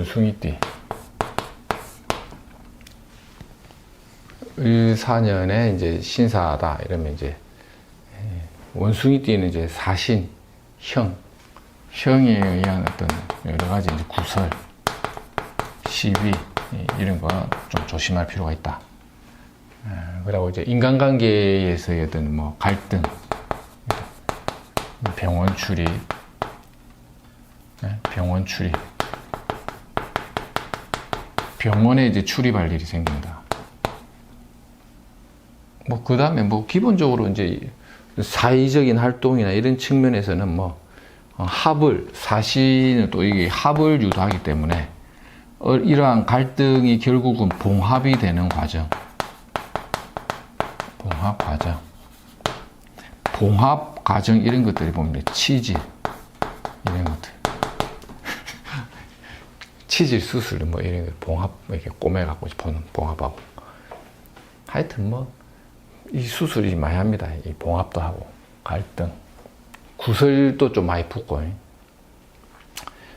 원숭이띠. 을사년에 이제 신사다 이러면 이제 원숭이띠는 이제 사신, 형에 의한 어떤 여러 가지 이제 구설, 시비 이런 거 좀 조심할 필요가 있다. 그리고 이제 인간관계에서의 어떤 뭐 갈등, 병원 출입, 병원에 이제 출입할 일이 생긴다. 뭐 그 다음에 뭐 기본적으로 이제 사회적인 활동이나 이런 측면에서는 뭐 합을, 사신은 또 이게 합을 유도하기 때문에 이러한 갈등이 결국은 봉합이 되는 과정, 봉합 과정 이런 것들이 보면 치질 이런 것들, 치질 수술 뭐 이런 거 봉합 이렇게 꼬매갖고 보는 봉합하고, 하여튼 뭐 이 수술이 많이 합니다. 이 봉합도 하고 갈등, 구설도 좀 많이 붙고,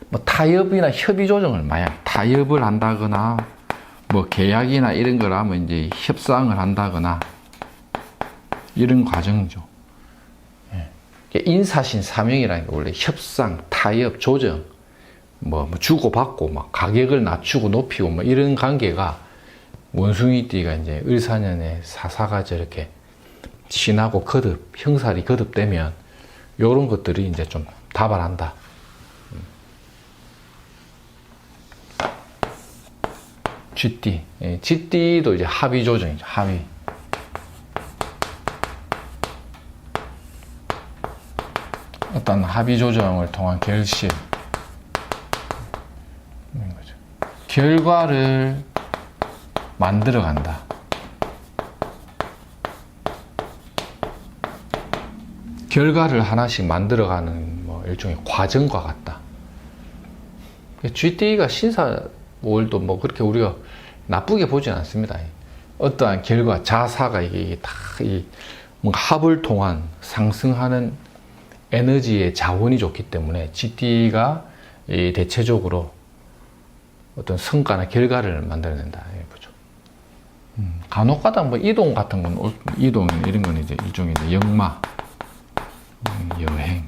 뭐 타협이나 협의 조정을 많이 타협을 한다거나 뭐 계약이나 이런 걸 하면 이제 협상을 한다거나 이런 과정이죠. 인사신 사명이라는 게 원래 협상, 타협, 조정, 뭐 주고받고 막 가격을 낮추고 높이고 뭐 이런 관계가, 원숭이띠가 이제 을사년에 사사가 저렇게 신하고 형살이 거듭되면 요런 것들이 이제 좀 다발한다. 쥐띠, 쥐띠도 이제 합의 조정이죠. 합의. 어떤 합의 조정을 통한 결실, 이런 거죠. 결과를 만들어 간다. 결과를 하나씩 만들어가는 뭐 일종의 과정과 같다. 쥐띠가 신사월도 뭐 그렇게 우리가 나쁘게 보진 않습니다. 어떠한 결과, 자사가 이게 다 뭔가 합을 통한 상승하는 에너지의 자원이 좋기 때문에 쥐띠가 대체적으로 어떤 성과나 결과를 만들어낸다. 보죠. 간혹가다 뭐 이동 같은 건, 이동 이런 건 이제 일종의 역마, 여행.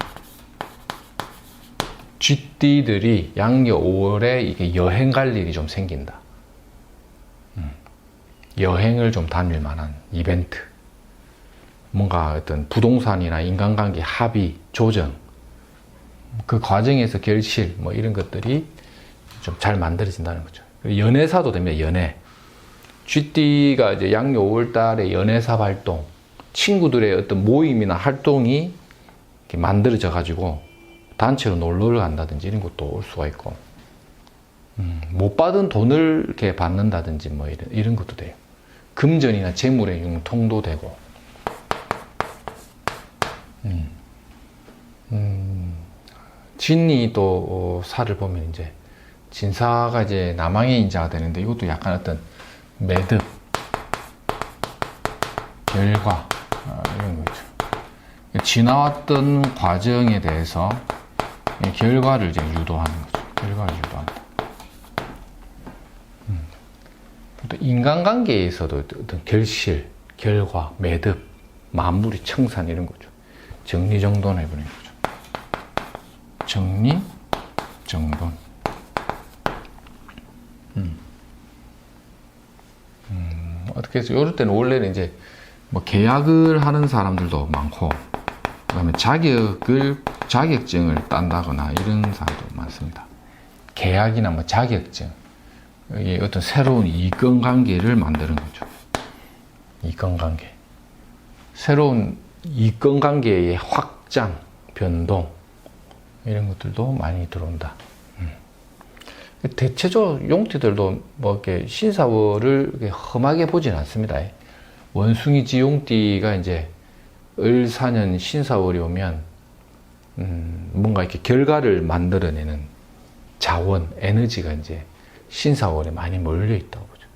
쥐띠들이 양력 5월에 이게 여행 갈 일이 좀 생긴다. 여행을 좀 다닐 만한 이벤트. 뭔가 어떤 부동산이나 인간관계 합의, 조정, 그 과정에서 결실, 뭐 이런 것들이 좀 잘 만들어진다는 거죠. 연애사도 됩니다, 연애. 쥐띠가 이제 양력 5월 달에 연애사 활동, 친구들의 어떤 모임이나 활동이 이렇게 만들어져 가지고 단체로 놀러를 간다든지 이런 것도 올 수가 있고, 못 받은 돈을 이렇게 받는다든지 뭐 이런 것도 돼요. 금전이나 재물의 융통도 되고, 진이 또 사를 보면 이제 진사가 이제 남왕의 인자가 되는데, 이것도 약간 어떤 매듭, 결과 이런 거죠. 지나왔던 과정에 대해서 결과를 이제 유도하는 거죠. 결과를 유도한다. 또 인간관계에서도 어떤 결실, 결과, 매듭, 마무리, 청산 이런 거죠. 정리정돈 해버리는 거죠. 정리, 정돈. 어떻게 해서 이럴 때는 원래는 이제 뭐 계약을 하는 사람들도 많고, 그 다음에 자격증을 딴다거나 이런 사람도 많습니다. 계약이나 뭐 자격증, 이게 어떤 새로운 이권관계를 만드는 거죠. 이권관계. 새로운 이권관계의 확장, 변동, 이런 것들도 많이 들어온다. 대체적으로 용띠들도 뭐 이렇게 신사월을 이렇게 험하게 보진 않습니다. 원숭이 지용띠가 이제 을사년 신사월이 오면 뭔가 이렇게 결과를 만들어내는 자원, 에너지가 이제 신사월에 많이 몰려 있다고 보죠.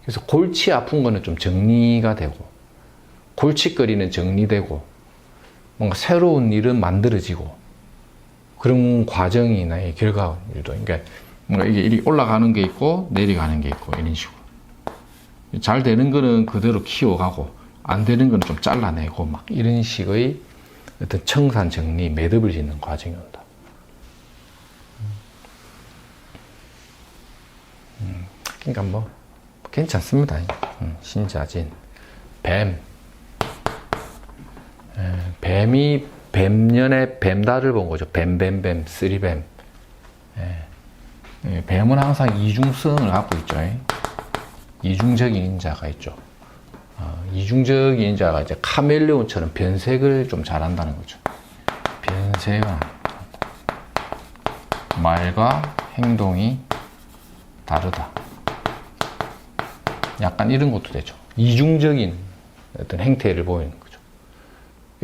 그래서 골치 아픈 거는 좀 정리가 되고, 골칫거리는 정리되고, 뭔가 새로운 일은 만들어지고, 그런 과정이나 이 결과 유도. 그러니까 뭔가 이게 이렇게 올라가는 게 있고 내려가는 게 있고 이런 식으로. 잘 되는 거는 그대로 키워가고 안 되는 거는 좀 잘라내고 막 이런 식의 어떤 청산 정리, 매듭을 짓는 과정이 온다. 그러니까 뭐 괜찮습니다. 신자진, 뱀. 뱀이 뱀년에 뱀달을 본 거죠. 뱀, 쓰리뱀. 뱀은 항상 이중성을 갖고 있죠. 이중적인 인자가 있죠. 이중적인 인자가 이제 카멜레온처럼 변색을 좀 잘한다는 거죠. 변색은 말과 행동이 다르다. 약간 이런 것도 되죠. 이중적인 어떤 행태를 보이는 거죠.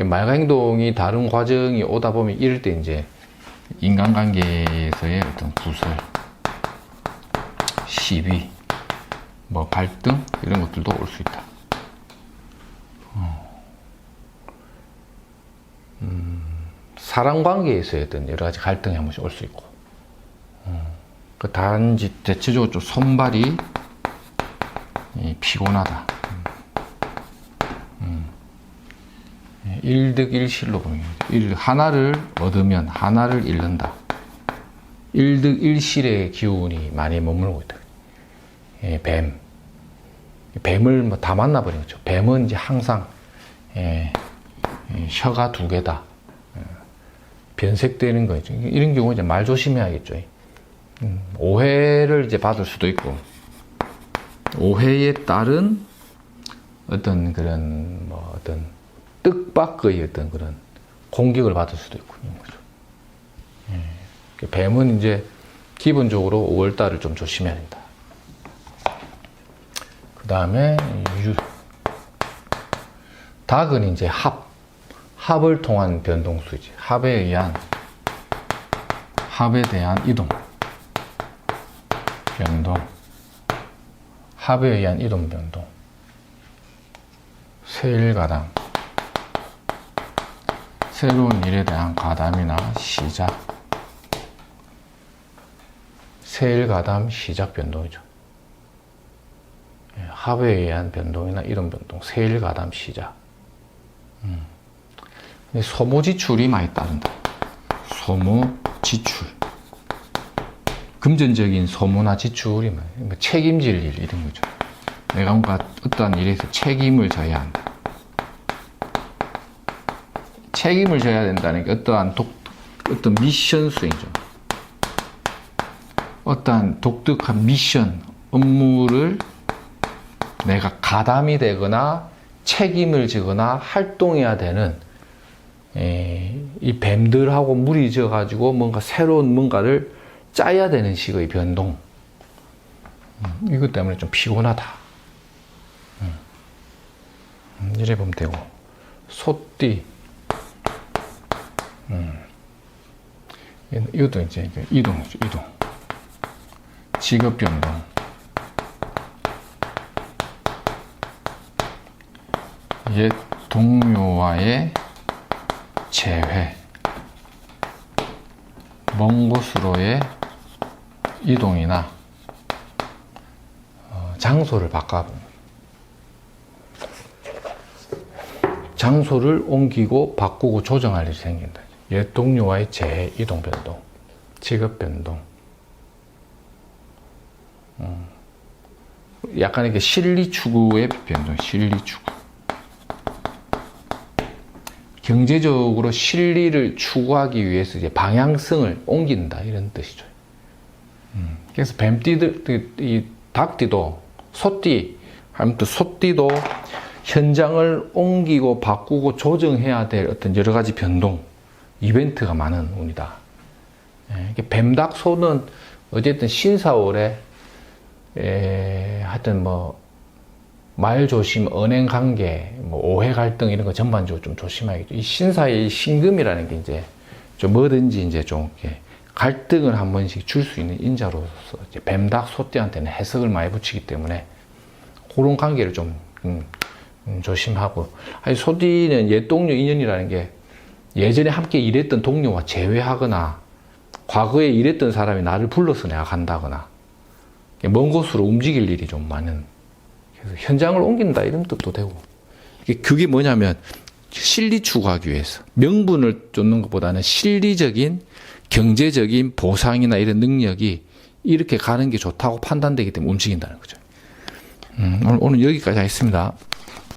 말과 행동이 다른 과정이 오다 보면 이럴 때 이제 인간관계에서의 어떤 구설, 시비, 뭐 갈등 이런 것들도 올 수 있다. 사람 관계에서의 어떤 여러 가지 갈등이 한 번씩 올 수 있고, 그 단지 대체적으로 좀 손발이 피곤하다. 일득일실로 보면 하나를 얻으면 하나를 잃는다. 일득일실의 기운이 많이 머물고 있다. 뱀을 뭐 다 만나버린 거죠. 뱀은 이제 항상 혀가 두 개다. 변색되는 거죠. 이런 경우 이제 말 조심해야겠죠. 오해를 이제 받을 수도 있고, 오해에 따른 어떤 그런 뭐 어떤 뜻밖의 어떤 그런 공격을 받을 수도 있고 이런 거죠. 뱀은 이제 기본적으로 5월달을 좀 조심해야 된다. 그 다음에 닭은 이제 합을 통한 변동수이지. 합에 대한 이동, 변동, 합에 의한 이동, 변동. 세일가담, 새로운 일에 대한 가담이나 시작. 세일가담, 시작 변동이죠. 합에 의한 변동이나 이동 변동, 세일가담, 시작. 소모지출이 많이 따른다. 소모지출. 금전적인 소모나 지출이 책임질 일 이런 거죠. 내가 뭔가 어떠한 일에서 책임을 져야 한다. 책임을 져야 된다는 게 어떠한 미션 수행이죠. 어떠한 독특한 미션, 업무를 내가 가담이 되거나 책임을 지거나 활동해야 되는 이 뱀들하고 물이 져가지고 뭔가 새로운 뭔가를 짜야 되는 식의 변동. 이것 때문에 좀 피곤하다. 이래 보면 되고. 소띠. 이것도 이제 이동이죠, 이동. 직업 변동. 옛 동료와의 재회. 먼 곳으로의 이동이나 장소를 장소를 옮기고 바꾸고 조정할 일이 생긴다. 옛 동료와의 재해, 이동 변동, 직업 변동. 약간 이렇게 실리 추구의 변동, 실리 추구. 경제적으로 실리를 추구하기 위해서 이제 방향성을 옮긴다 이런 뜻이죠. 그래서 뱀띠들, 이 닭띠도 소띠, 아무튼 소띠도 현장을 옮기고 바꾸고 조정해야 될 어떤 여러 가지 변동, 이벤트가 많은 운이다. 뱀닭소는 어쨌든 신사월에 하여튼 뭐 말 조심, 언행 관계, 뭐 오해 갈등 이런 거 전반적으로 좀 조심해야겠죠. 이 신사의 신금이라는 게 이제 좀 뭐든지 이제 좀 이렇게 갈등을 한 번씩 줄 수 있는 인자로서 이제 뱀닭 소띠한테는 해석을 많이 붙이기 때문에 그런 관계를 좀 조심하고. 아니 소띠는 옛 동료 인연이라는 게 예전에 함께 일했던 동료와 재회하거나 과거에 일했던 사람이 나를 불러서 내가 간다거나 먼 곳으로 움직일 일이 좀 많은, 그래서 현장을 옮긴다 이런 뜻도 되고, 그게 뭐냐면 실리 추구하기 위해서 명분을 쫓는 것보다는 실리적인 경제적인 보상이나 이런 능력이 이렇게 가는 게 좋다고 판단되기 때문에 움직인다는 거죠. 오늘 여기까지 하겠습니다.